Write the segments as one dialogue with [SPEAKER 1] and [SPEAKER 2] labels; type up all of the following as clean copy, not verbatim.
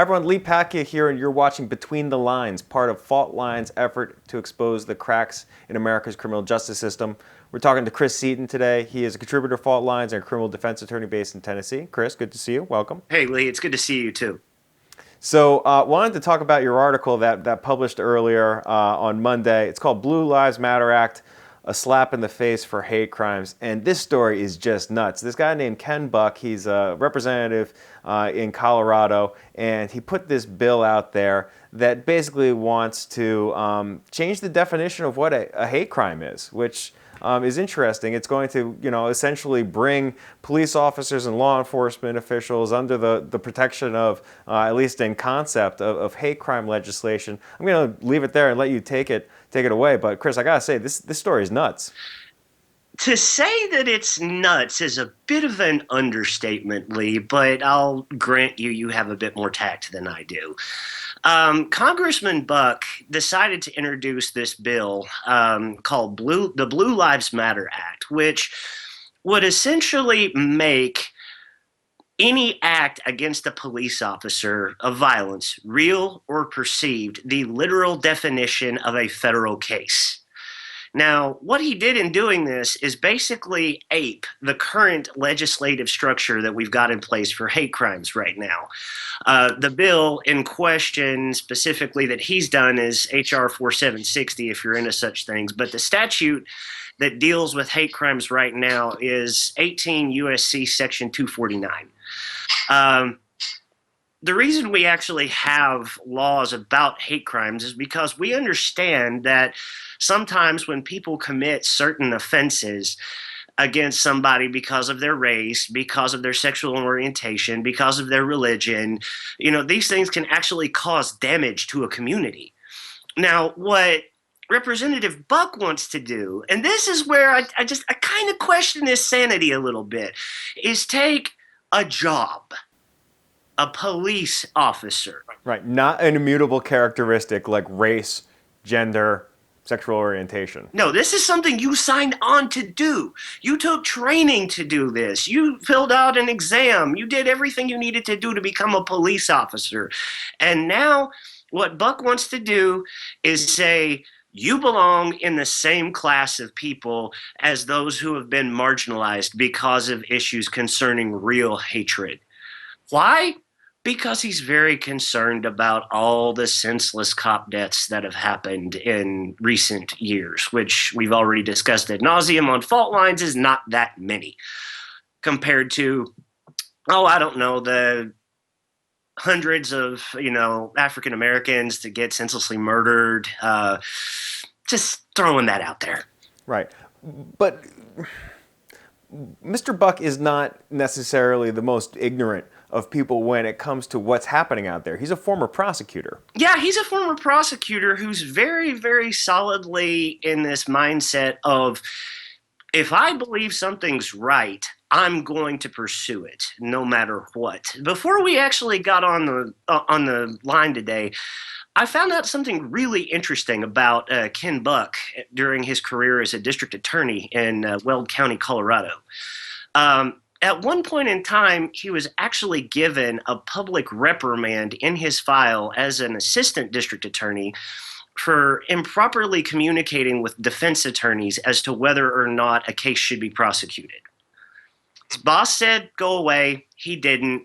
[SPEAKER 1] Hi everyone, Lee Pacchia here, and you're watching Between the Lines, part of Fault Line's effort to expose the cracks in America's criminal justice system. We're talking to Chris Seaton today. He is a contributor to Fault Lines and a criminal defense attorney based in Tennessee. Chris, good to see you. Welcome.
[SPEAKER 2] Hey, Lee, it's good to see you too.
[SPEAKER 1] So, wanted to talk about your article that published earlier on Monday. It's called Blue Lives Matter Act, a slap in the face for hate crimes. And this story is just nuts. This guy named Ken Buck, he's a representative in Colorado, and he put this bill out there that basically wants to change the definition of what a hate crime is, which is interesting. It's going to, essentially bring police officers and law enforcement officials under the protection of, at least in concept, of hate crime legislation. I'm going to leave it there and let you take it away. But Chris, I gotta say, this story is nuts.
[SPEAKER 2] To say that it's nuts is a bit of an understatement, Lee, but I'll grant you have a bit more tact than I do. Congressman Buck decided to introduce this bill called the Blue Lives Matter Act, which would essentially make any act against a police officer of violence, real or perceived, the literal definition of a federal case. Now, what he did in doing this is basically ape the current legislative structure that we've got in place for hate crimes right now. The bill in question specifically that he's done is H.R. 4760, if you're into such things, but the statute that deals with hate crimes right now is 18 U.S.C. Section 249. The reason we actually have laws about hate crimes is because we understand that sometimes when people commit certain offenses against somebody because of their race, because of their sexual orientation, because of their religion, these things can actually cause damage to a community. Now, what Representative Buck wants to do, and this is where I kind of question his sanity a little bit, is take a job. A police officer.
[SPEAKER 1] Right, not an immutable characteristic like race, gender, sexual orientation.
[SPEAKER 2] No, this is something you signed on to do. You took training to do this. You filled out an exam. You did everything you needed to do to become a police officer. And now what Buck wants to do is say, you belong in the same class of people as those who have been marginalized because of issues concerning real hatred. Why? Because he's very concerned about all the senseless cop deaths that have happened in recent years, which we've already discussed ad nauseum on Fault Lines is not that many compared to, the hundreds of, African Americans to get senselessly murdered. Just throwing that out there.
[SPEAKER 1] Right. But Mr. Buck is not necessarily the most ignorant of people when it comes to what's happening out there. He's a former prosecutor.
[SPEAKER 2] Yeah, he's a former prosecutor who's very, very solidly in this mindset of, if I believe something's right, I'm going to pursue it no matter what. Before we actually got on the line today, I found out something really interesting about Ken Buck during his career as a district attorney in Weld County, Colorado. At one point in time, he was actually given a public reprimand in his file as an assistant district attorney for improperly communicating with defense attorneys as to whether or not a case should be prosecuted. His boss said, go away. He didn't.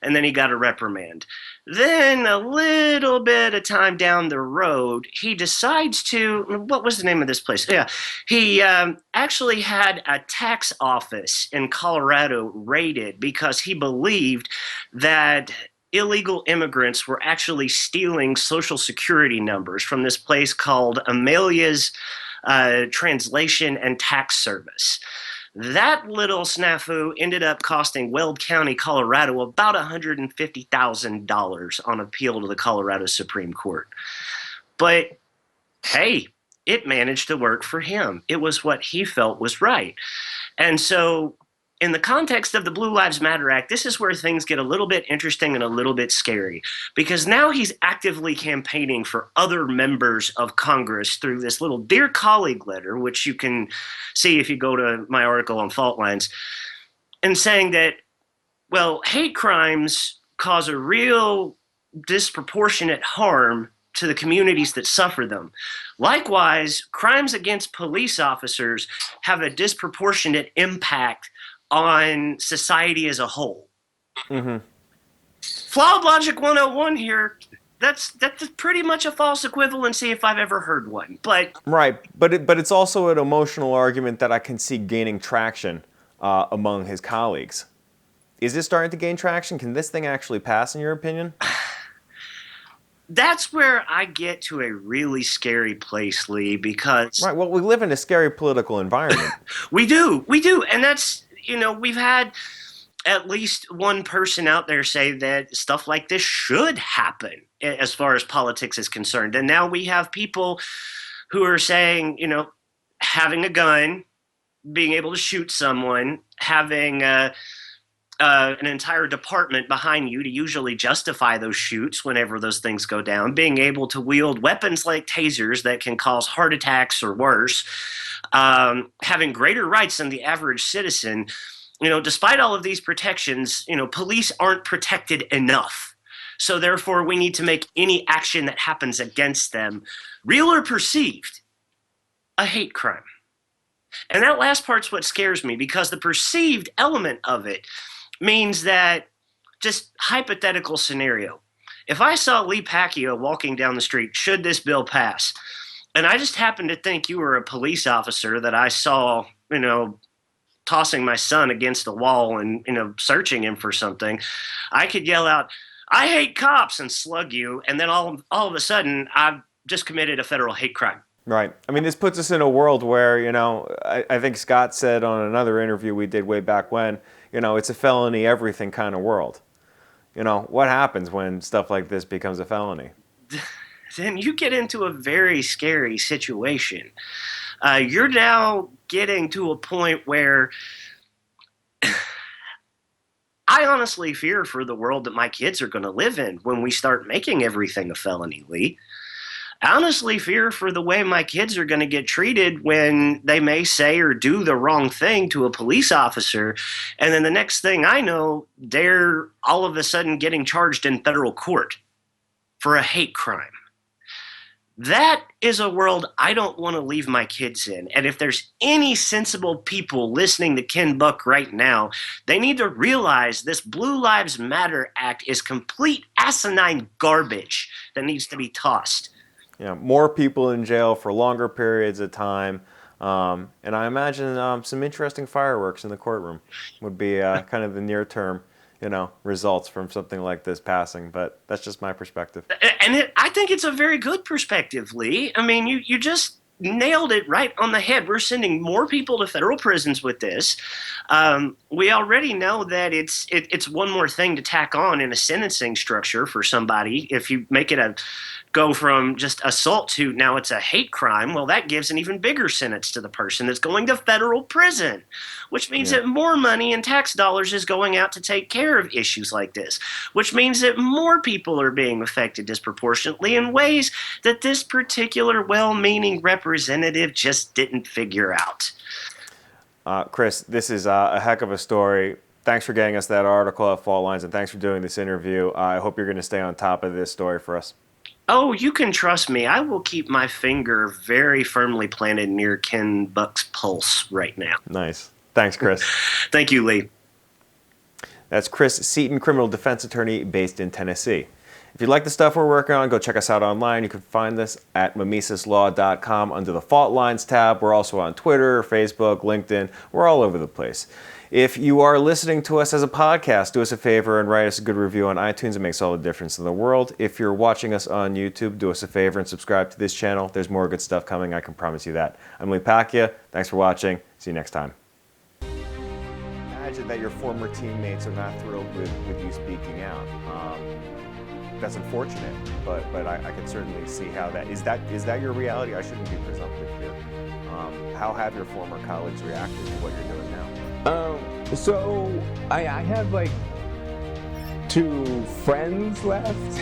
[SPEAKER 2] And then he got a reprimand. Then a little bit of time down the road, he decides to, what was the name of this place? Yeah, he actually had a tax office in Colorado raided because he believed that illegal immigrants were actually stealing Social Security numbers from this place called Amelia's Translation and Tax Service. That little snafu ended up costing Weld County, Colorado, about $150,000 on appeal to the Colorado Supreme Court. But hey, it managed to work for him. It was what he felt was right. And so in the context of the Blue Lives Matter Act, this is where things get a little bit interesting and a little bit scary, because now he's actively campaigning for other members of Congress through this little Dear Colleague letter, which you can see if you go to my article on Fault Lines, and saying that, well, hate crimes cause a real disproportionate harm to the communities that suffer them. Likewise, crimes against police officers have a disproportionate impact on society as a whole.
[SPEAKER 1] Mm-hmm.
[SPEAKER 2] Flawed logic 101 here. That's pretty much a false equivalency if I've ever heard one. But
[SPEAKER 1] Right, but it's also an emotional argument that I can see gaining traction among his colleagues. Is this starting to gain traction? Can this thing actually pass, in your opinion?
[SPEAKER 2] that's where I get to a really scary place, Lee, because
[SPEAKER 1] Right. Well, we live in a scary political environment.
[SPEAKER 2] we do, and that's we've had at least one person out there say that stuff like this should happen as far as politics is concerned, and now we have people who are saying, having a gun, being able to shoot someone, having an entire department behind you to usually justify those shoots whenever those things go down, being able to wield weapons like tasers that can cause heart attacks or worse, having greater rights than the average citizen. Despite all of these protections, police aren't protected enough. So therefore, we need to make any action that happens against them, real or perceived, a hate crime. And that last part's what scares me, because the perceived element of it means that, just hypothetical scenario, if I saw Lee Pacchia walking down the street, should this bill pass, and I just happened to think you were a police officer that I saw, tossing my son against a wall and, searching him for something, I could yell out, "I hate cops," and slug you, and then all of a sudden, I've just committed a federal hate crime.
[SPEAKER 1] Right. I mean, this puts us in a world where, I think Scott said on another interview we did way back when, it's a felony everything kind of world. What happens when stuff like this becomes a felony?
[SPEAKER 2] Then you get into a very scary situation. You're now getting to a point where I honestly fear for the world that my kids are going to live in when we start making everything a felony, Lee. I honestly fear for the way my kids are going to get treated when they may say or do the wrong thing to a police officer, and then the next thing I know, they're all of a sudden getting charged in federal court for a hate crime. That is a world I don't want to leave my kids in. And if there's any sensible people listening to Ken Buck right now, they need to realize this Blue Lives Matter Act is complete asinine garbage that needs to be tossed.
[SPEAKER 1] More people in jail for longer periods of time. And I imagine some interesting fireworks in the courtroom would be kind of the near-term, results from something like this passing. But that's just my perspective.
[SPEAKER 2] And I think it's a very good perspective, Lee. I mean, you just nailed it right on the head. We're sending more people to federal prisons with this. We already know that it's one more thing to tack on in a sentencing structure for somebody. If you make it go from just assault to now it's a hate crime, well, that gives an even bigger sentence to the person that's going to federal prison, which means that more money and tax dollars is going out to take care of issues like this, which means that more people are being affected disproportionately in ways that this particular well-meaning representative just didn't figure out.
[SPEAKER 1] Chris, this is a heck of a story. Thanks for getting us that article at Fault Lines, and thanks for doing this interview. I hope you're going to stay on top of this story for us.
[SPEAKER 2] Oh, you can trust me. I will keep my finger very firmly planted near Ken Buck's pulse right now.
[SPEAKER 1] Nice. Thanks, Chris.
[SPEAKER 2] Thank you, Lee.
[SPEAKER 1] That's Chris Seaton, criminal defense attorney based in Tennessee. If you like the stuff we're working on, go check us out online. You can find us at mimesislaw.com under the Fault Lines tab. We're also on Twitter, Facebook, LinkedIn. We're all over the place. If you are listening to us as a podcast, do us a favor and write us a good review on iTunes. It makes all the difference in the world. If you're watching us on YouTube, do us a favor and subscribe to this channel. There's more good stuff coming, I can promise you that. I'm Lee Pacchia. Thanks for watching. See you next time. Imagine that your former teammates are not thrilled with you speaking out. That's unfortunate, but I can certainly see how that is that your reality? I shouldn't be presumptive here. How have your former colleagues reacted to what you're doing now?
[SPEAKER 3] So I have like 2 friends left.